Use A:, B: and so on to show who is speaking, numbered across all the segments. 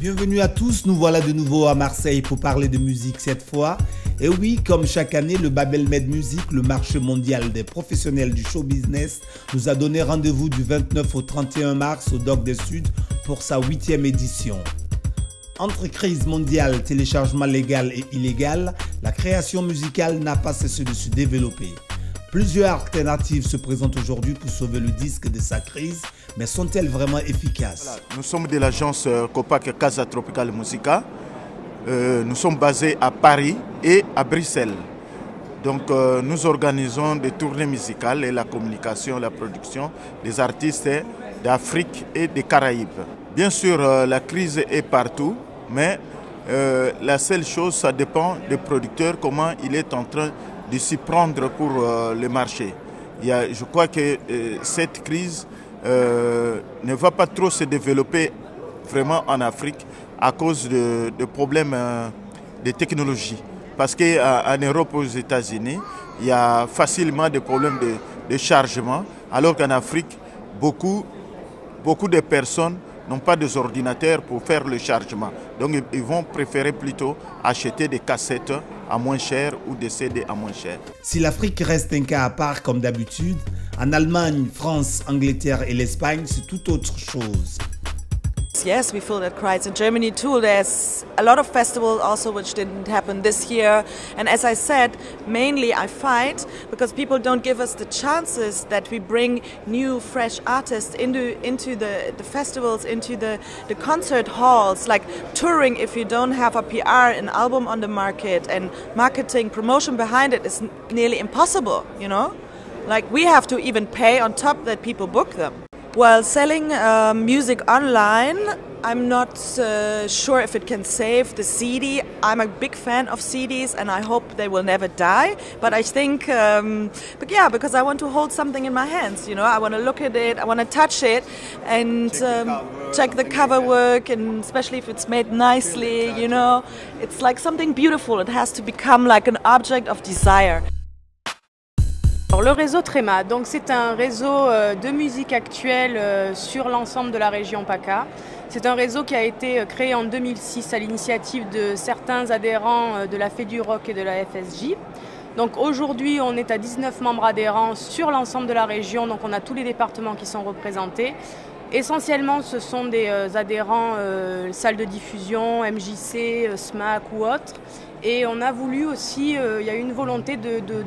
A: Bienvenue à tous, nous voilà de nouveau à Marseille pour parler de musique cette fois. Et oui, comme chaque année, le Babel Med Music, le marché mondial des professionnels du show business, nous a donné rendez-vous du 29 au 31 mars au Dock des Suds pour sa 8e édition. Entre crise mondiale, téléchargement légal et illégal, la création musicale n'a pas cessé de se développer. Plusieurs alternatives se présentent aujourd'hui pour sauver le disque de sa crise, mais sont-elles vraiment efficaces?
B: Voilà, nous sommes de l'agence Copac Casa Tropical Musica. Nous sommes basés à Paris et à Bruxelles. Donc nous organisons des tournées musicales et la communication, la production des artistes d'Afrique et des Caraïbes. Bien sûr, la crise est partout, mais la seule chose, ça dépend des producteurs, comment il est en train de s'y prendre pour le marché. Je crois que cette crise ne va pas trop se développer vraiment en Afrique à cause de problèmes de technologie. Parce qu'en Europe, aux États-Unis, il y a facilement des problèmes de chargement, alors qu'en Afrique, beaucoup de personnes n'ont pas des ordinateurs pour faire le chargement. Donc ils vont préférer plutôt acheter des cassettes à moins cher ou des CD à moins cher.
A: Si l'Afrique reste un cas à part comme d'habitude, en Allemagne, France, Angleterre et l'Espagne, c'est tout autre chose.
C: Yes, we feel that crowds in Germany too. There's a lot of festivals also which didn't happen this year. And as I said, mainly I fight because people don't give us the chances that we bring new, fresh artists into the festivals, into the concert halls. Like touring, if you don't have a PR, an album on the market and marketing, promotion behind it is nearly impossible, you know? Like we have to even pay on top that people book them. Well, selling music online, I'm not sure if it can save the CD. I'm a big fan of CDs and I hope they will never die. But I think, but yeah, because I want to hold something in my hands, you know, I want to look at it, I want to touch it and check the cover work, and especially if it's made nicely, you know, it's like something beautiful. It has to become like an object of desire.
D: Alors, le réseau Tréma, donc c'est un réseau de musique actuelle sur l'ensemble de la région PACA. C'est un réseau qui a été créé en 2006 à l'initiative de certains adhérents de la FEDUROC et de la FSJ. Donc aujourd'hui, on est à 19 membres adhérents sur l'ensemble de la région, donc on a tous les départements qui sont représentés. Essentiellement, ce sont des adhérents salles de diffusion, MJC, SMAC ou autres. Et on a voulu aussi, il y a eu une volonté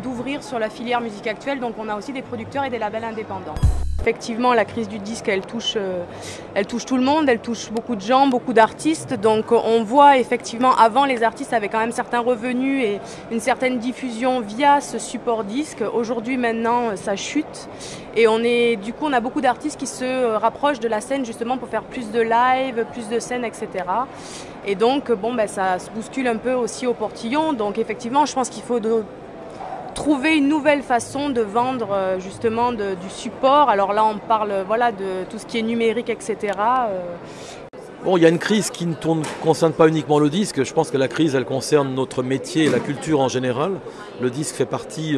D: d'ouvrir sur la filière musique actuelle, donc on a aussi des producteurs et des labels indépendants. Effectivement, la crise du disque, elle touche tout le monde, elle touche beaucoup de gens, beaucoup d'artistes. Donc on voit effectivement, avant les artistes avaient quand même certains revenus et une certaine diffusion via ce support disque. Aujourd'hui, maintenant, ça chute. Et du coup, on a beaucoup d'artistes qui se rapprochent de la scène justement pour faire plus de live, plus de scènes, etc. Et donc, bon, ben, ça se bouscule un peu aussi au portillon. Donc effectivement, je pense qu'il faut trouver une nouvelle façon de vendre justement du support. Alors là, on parle voilà, de tout ce qui est numérique, etc.
E: Bon, il y a une crise qui ne concerne pas uniquement le disque. Je pense que la crise, elle concerne notre métier et la culture en général. Le disque fait partie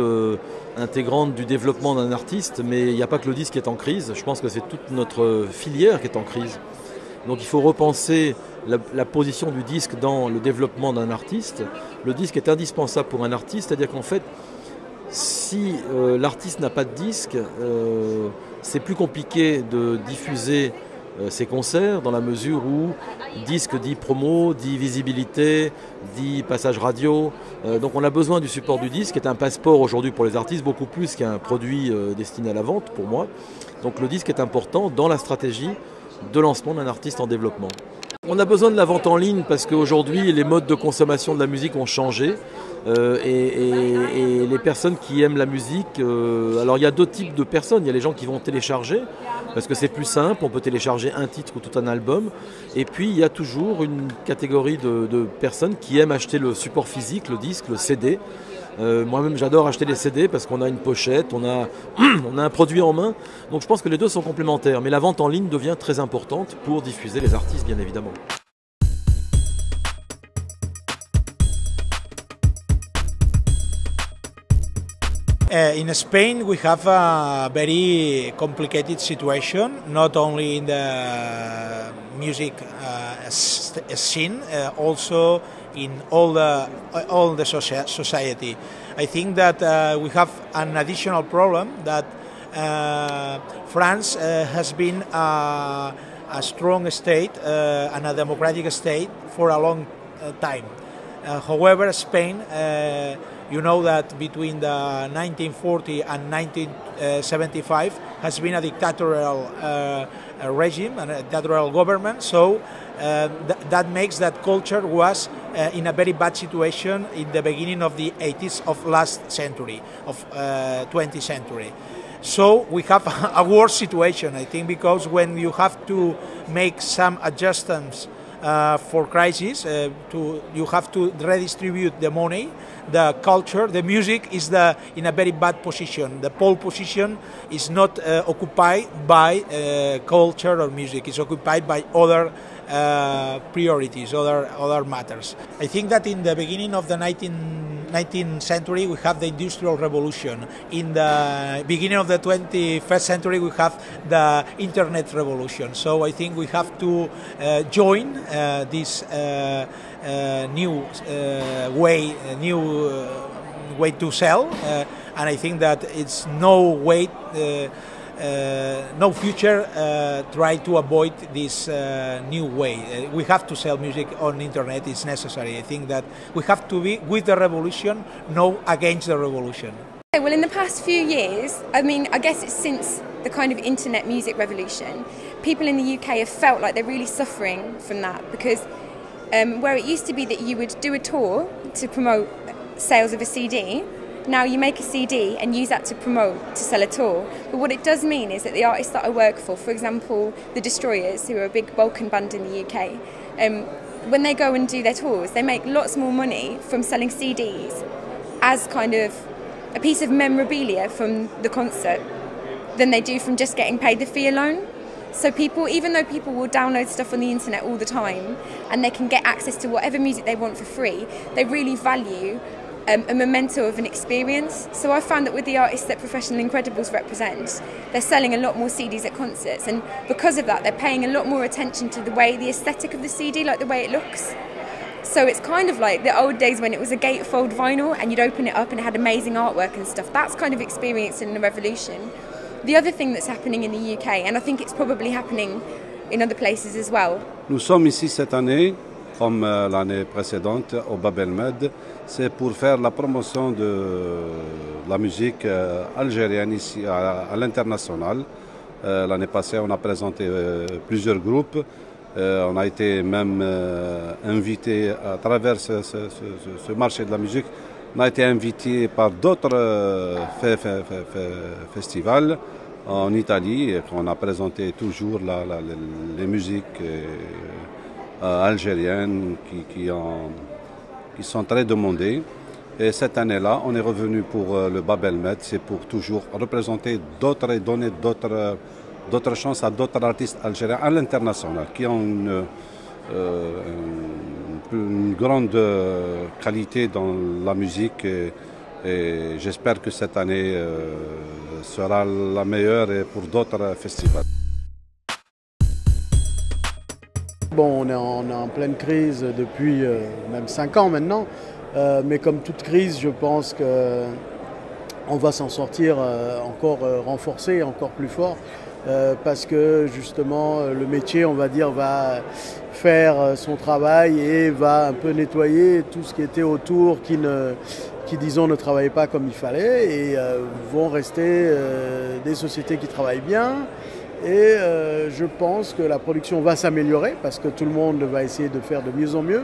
E: intégrante du développement d'un artiste, mais il n'y a pas que le disque qui est en crise. Je pense que c'est toute notre filière qui est en crise. Donc il faut repenser la position du disque dans le développement d'un artiste. Le disque est indispensable pour un artiste, c'est-à-dire qu'en fait, si l'artiste n'a pas de disque, c'est plus compliqué de diffuser ses concerts, dans la mesure où disque dit promo, dit visibilité, dit passage radio. Donc on a besoin du support du disque, qui est un passeport aujourd'hui pour les artistes, beaucoup plus qu'un produit destiné à la vente pour moi. Donc le disque est important dans la stratégie de lancement d'un artiste en développement. On a besoin de la vente en ligne parce qu'aujourd'hui les modes de consommation de la musique ont changé et les personnes qui aiment la musique, alors il y a deux types de personnes, il y a les gens qui vont télécharger parce que c'est plus simple, on peut télécharger un titre ou tout un album, et puis il y a toujours une catégorie de personnes qui aiment acheter le support physique, le disque, le CD. Moi-même j'adore acheter les CD parce qu'on a une pochette, on a un produit en main, donc je pense que les deux sont complémentaires, mais la vente en ligne devient très importante pour diffuser les artistes bien évidemment.
F: In Spain, we have a very complicated situation, not only in the music scene, also in all the society. I think that we have an additional problem that France has been a strong state and a democratic state for a long time. However, Spain, you know that between the 1940 and 1975 has been a dictatorial regime and a dictatorial government, so that makes that culture was in a very bad situation in the beginning of the 80s of last century, of 20th century. So we have a worse situation, I think, because when you have to make some adjustments for crisis, you have to redistribute the money, the culture, the music is in a very bad position. The pole position is not occupied by culture or music, it's occupied by other priorities, other matters. I think that in the beginning of the 19th century we have the Industrial Revolution. In the beginning of the 21st century we have the Internet Revolution. So I think we have to join this new way to sell, and I think that it's no way. No future try to avoid this new way. We have to sell music on internet, it's necessary. I think that we have to be with the revolution, no against the revolution.
G: Well, in the past few years, I mean, I guess it's since the kind of internet music revolution, people in the UK have felt like they're really suffering from that, because where it used to be that you would do a tour to promote sales of a CD, now you make a CD and use that to promote, to sell a tour. But what it does mean is that the artists that I work for example, the Destroyers, who are a big Balkan band in the UK, when they go and do their tours, they make lots more money from selling CDs as kind of a piece of memorabilia from the concert than they do from just getting paid the fee alone. So people, even though people will download stuff on the internet all the time and they can get access to whatever music they want for free, they really value a memento of an experience. So I found that with the artists that Professional Incredibles represent, they're selling a lot more CDs at concerts, and because of that they're paying a lot more attention to the aesthetic of the CD, like the way it looks. So it's kind of like the old days when it was a gatefold vinyl and you'd open it up and it had amazing artwork and stuff. That's kind of experience in the revolution. The other thing that's happening in the UK, and I think it's probably happening in other places as well.
H: Nous sommes ici cette année, comme l'année précédente, au Bab El Med. C'est pour faire la promotion de la musique algérienne ici à l'international. L'année passée, on a présenté plusieurs groupes. On a été même invité à travers ce marché de la musique. On a été invité par d'autres festivals en Italie. Et on a présenté toujours les musiques algériennes qui sont très demandées. Et cette année-là, on est revenu pour le Bab El Med, c'est pour toujours représenter d'autres et donner d'autres chances à d'autres artistes algériens à l'international qui ont une grande qualité dans la musique et j'espère que cette année sera la meilleure pour d'autres festivals.
I: Bon, on est en pleine crise depuis même 5 ans maintenant, mais comme toute crise, je pense qu'on va s'en sortir encore renforcé, encore plus fort, parce que justement le métier, on va dire, va faire son travail et va un peu nettoyer tout ce qui était autour qui disons ne travaillaient pas comme il fallait, et vont rester des sociétés qui travaillent bien. Et je pense que la production va s'améliorer parce que tout le monde va essayer de faire de mieux en mieux.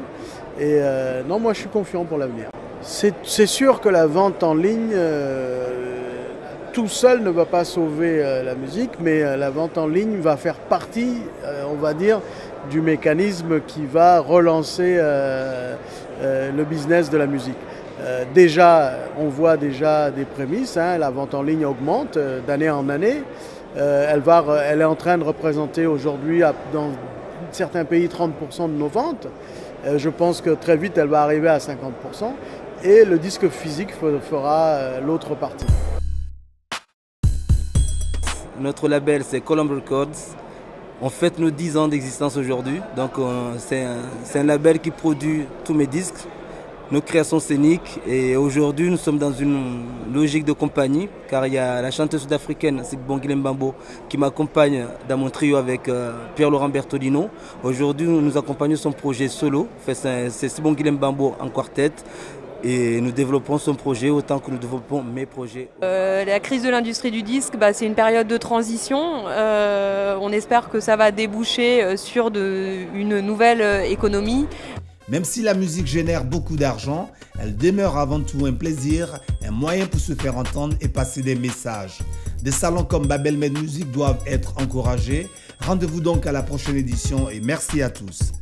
I: Et non, moi je suis confiant pour l'avenir. C'est sûr que la vente en ligne, tout seul ne va pas sauver la musique, mais la vente en ligne va faire partie, on va dire, du mécanisme qui va relancer le business de la musique. Déjà, on voit déjà des prémices, hein, la vente en ligne augmente d'année en année. Elle est en train de représenter aujourd'hui dans certains pays 30% de nos ventes. Je pense que très vite elle va arriver à 50% et le disque physique fera l'autre partie.
J: Notre label c'est Colombe Records On fête nos 10 ans d'existence aujourd'hui, donc c'est un label qui produit tous mes disques, nos créations scéniques. Et aujourd'hui, nous sommes dans une logique de compagnie, car il y a la chanteuse sud-africaine Sibongile Mbambo qui m'accompagne dans mon trio avec Pierre-Laurent Bertolino. Aujourd'hui, nous accompagnons son projet solo, c'est Sibongile Mbambo en quartet. Et nous développons son projet autant que nous développons mes projets.
K: La crise de l'industrie du disque, c'est une période de transition. On espère que ça va déboucher sur une nouvelle économie.
A: Même si la musique génère beaucoup d'argent, elle demeure avant tout un plaisir, un moyen pour se faire entendre et passer des messages. Des salons comme Babel Med Music doivent être encouragés. Rendez-vous donc à la prochaine édition et merci à tous.